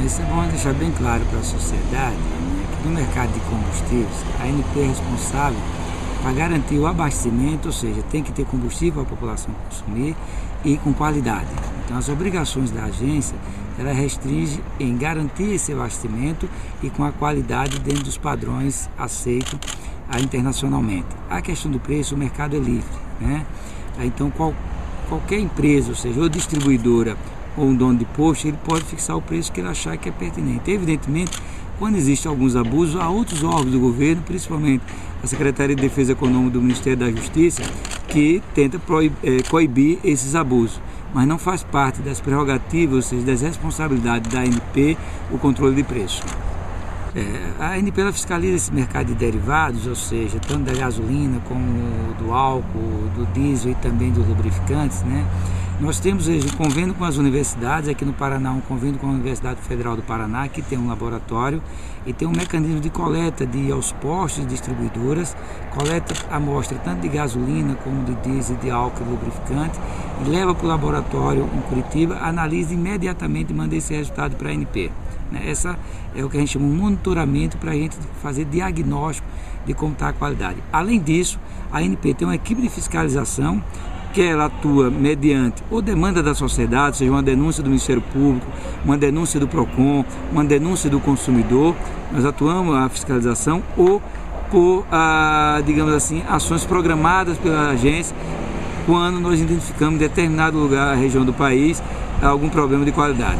isso é bom deixar bem claro para a sociedade, né, que no mercado de combustíveis, a ANP é responsável para garantir o abastecimento, ou seja, tem que ter combustível para a população consumir e com qualidade. Então, as obrigações da agência, ela restringe em garantir esse abastecimento e com a qualidade dentro dos padrões aceitos internacionalmente. A questão do preço, o mercado é livre, né? Então, qualquer empresa, ou seja, ou distribuidora ou um dono de posto, ele pode fixar o preço que ele achar que é pertinente. Evidentemente, quando existem alguns abusos, há outros órgãos do governo, principalmente a Secretaria de Defesa Econômica do Ministério da Justiça, que tenta coibir esses abusos. Mas não faz parte das prerrogativas, ou seja, das responsabilidades da ANP, o controle de preço. A ANP ela fiscaliza esse mercado de derivados, ou seja, tanto da gasolina como do álcool, do diesel e também dos lubrificantes, né? Nós temos um convênio com as universidades, aqui no Paraná um convênio com a Universidade Federal do Paraná, que tem um laboratório e tem um mecanismo de coleta de ir aos postos e distribuidoras, coleta a amostra tanto de gasolina como de diesel, de álcool e lubrificante, e leva para o laboratório em Curitiba, analisa imediatamente e manda esse resultado para a ANP. Essa é o que a gente chama de monitoramento para a gente fazer diagnóstico de como está a qualidade. Além disso, a ANP tem uma equipe de fiscalização que ela atua mediante ou demanda da sociedade, seja uma denúncia do Ministério Público, uma denúncia do PROCON, uma denúncia do consumidor. Nós atuamos a fiscalização ou por, digamos assim, ações programadas pela agência quando nós identificamos em determinado lugar, região do país, algum problema de qualidade.